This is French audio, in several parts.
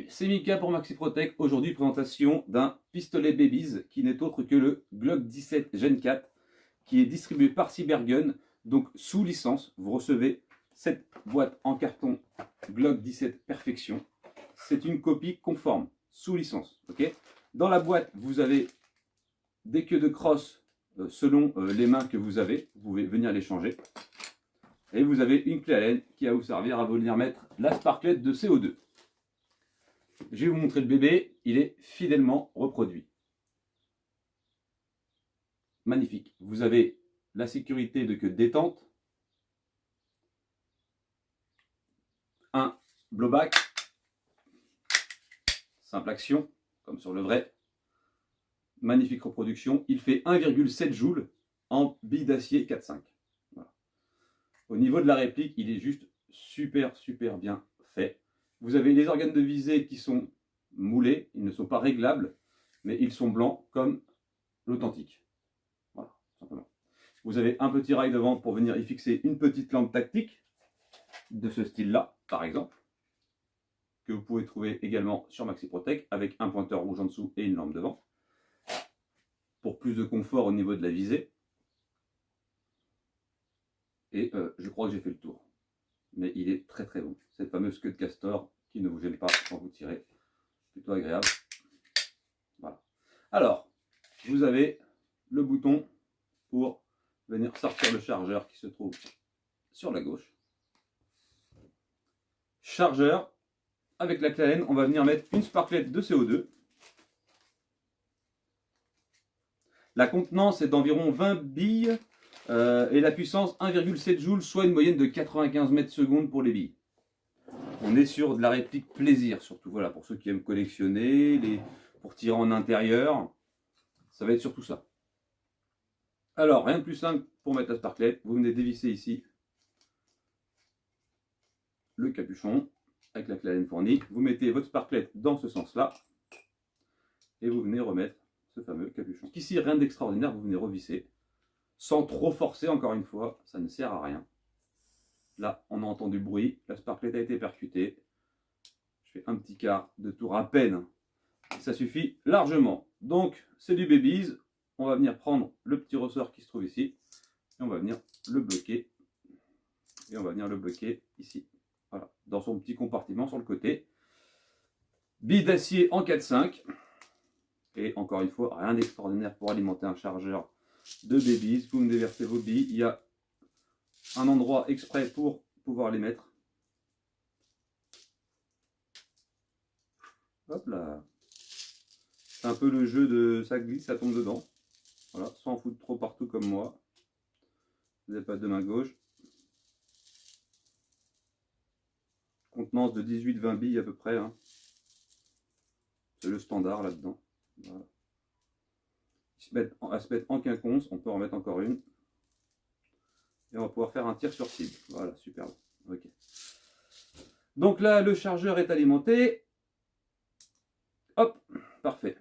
c'est Mika pour Maxi Protect. Aujourd'hui, présentation d'un pistolet Babies qui n'est autre que le Glock 17 Gen 4 qui est distribué par Cybergun, donc sous licence. Vous recevez cette boîte en carton Glock 17 Perfection. C'est une copie conforme, sous licence. Okay, dans la boîte, vous avez des queues de crosse selon les mains que vous avez. Vous pouvez venir les changer. Et vous avez une clé Allen qui va vous servir à venir mettre la sparklette de CO2. Je vais vous montrer le bébé, il est fidèlement reproduit. Magnifique. Vous avez la sécurité de queue détente, un blowback, simple action, comme sur le vrai. Magnifique reproduction. Il fait 1,7 joules en bille d'acier 4,5. Voilà. Au niveau de la réplique, il est juste super bien fait. Vous avez les organes de visée qui sont moulés, ils ne sont pas réglables, mais ils sont blancs comme l'authentique. Voilà, simplement. Vous avez un petit rail devant pour venir y fixer une petite lampe tactique de ce style-là, par exemple, que vous pouvez trouver également sur Maxi Protect avec un pointeur rouge en dessous et une lampe devant, pour plus de confort au niveau de la visée. Et je crois que j'ai fait le tour. Mais il est très bon. Cette fameuse queue de castor qui ne vous gêne pas quand vous tirez. Plutôt agréable. Voilà. Alors, vous avez le bouton pour venir sortir le chargeur qui se trouve sur la gauche. Chargeur. Avec la clé Allen, on va venir mettre une sparklette de CO2. La contenance est d'environ 20 billes. Et la puissance 1,7 joules, soit une moyenne de 95 mètres secondes pour les billes. On est sur de la réplique plaisir, surtout voilà, pour ceux qui aiment collectionner, pour tirer en intérieur, ça va être surtout ça. Alors, rien de plus simple pour mettre la sparklette, vous venez dévisser ici le capuchon avec la clé Allen fournie, vous mettez votre sparklette dans ce sens-là et vous venez remettre ce fameux capuchon. Ici, rien d'extraordinaire, vous venez revisser. Sans trop forcer, encore une fois, ça ne sert à rien. Là, on a entendu le bruit, la sparklette a été percutée. Je fais un petit quart de tour à peine, et ça suffit largement. Donc, c'est du Babies. On va venir prendre le petit ressort qui se trouve ici, et on va venir le bloquer. Et on va venir le bloquer ici. Voilà, dans son petit compartiment sur le côté. Bille d'acier en 4,5. Et encore une fois, rien d'extraordinaire pour alimenter un chargeur de Babies. Vous me déversez vos billes. Il y a un endroit exprès pour pouvoir les mettre. Hop là. C'est un peu le jeu de ça glisse, ça tombe dedans. Voilà, sans en foutre trop partout comme moi. Vous n'avez pas de main gauche. Contenance de 18-20 billes à peu près. Hein. C'est le standard là-dedans. Voilà. À se mettre en quinconce, on peut en remettre encore une. Et on va pouvoir faire un tir sur cible. Voilà, superbe. Ok. Donc là, le chargeur est alimenté. Hop, parfait.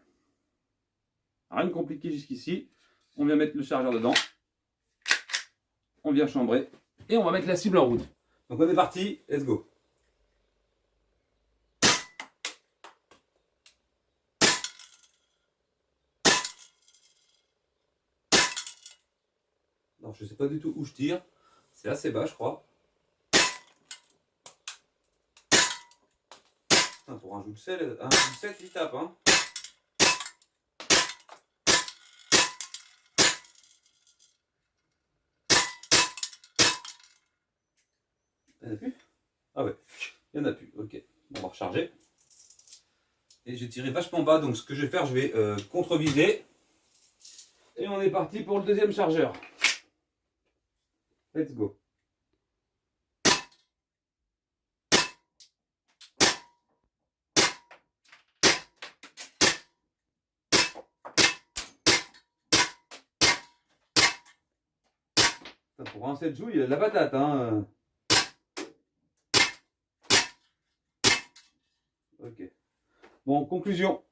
Rien de compliqué jusqu'ici. On vient mettre le chargeur dedans. On vient chambrer. Et on va mettre la cible en route. Donc on est parti, let's go. Alors, je ne sais pas du tout où je tire. C'est assez bas, je crois. Putain, pour un joule 7, il tape. Hein. Il n'y en a plus? Ah ouais, il n'y en a plus. Ok, on va recharger. Et j'ai tiré vachement bas, donc ce que je vais faire, je vais contre-viser. Et on est parti pour le deuxième chargeur. Let's go. Pour un 7 joules, il y a de la patate. Hein. Ok. Bon, conclusion.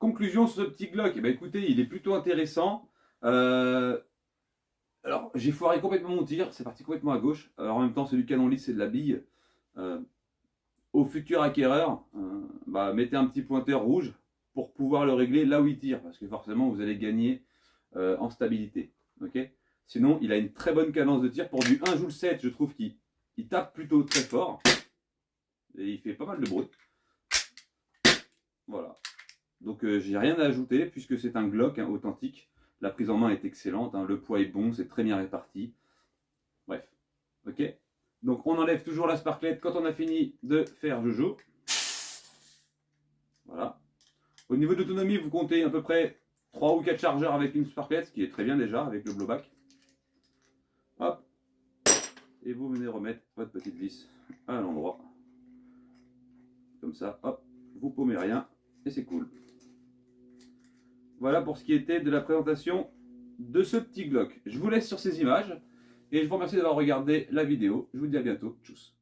Conclusion sur ce petit Glock. Eh ben, écoutez, il est plutôt intéressant. Alors, j'ai foiré complètement mon tir, c'est parti complètement à gauche. Alors, en même temps, c'est du canon lisse, c'est de la bille. au futur acquéreur, mettez un petit pointeur rouge pour pouvoir le régler là où il tire, parce que forcément vous allez gagner en stabilité. Okay, sinon, il a une très bonne cadence de tir. Pour du 1 Joule 7, je trouve qu'il tape plutôt très fort. Et il fait pas mal de bruit. Voilà. Donc j'ai rien à ajouter puisque c'est un Glock authentique. La prise en main est excellente, le poids est bon, c'est très bien réparti. Bref. Ok. Donc on enlève toujours la sparklette quand on a fini de faire Jojo. Voilà. Au niveau de l'autonomie, vous comptez à peu près 3 ou 4 chargeurs avec une sparklette, ce qui est très bien déjà avec le blowback. Hop. Et vous venez remettre votre petite vis à l'endroit. Comme ça, hop, vous paumez rien et c'est cool. Voilà pour ce qui était de la présentation de ce petit Glock. Je vous laisse sur ces images et je vous remercie d'avoir regardé la vidéo. Je vous dis à bientôt. Tchuss.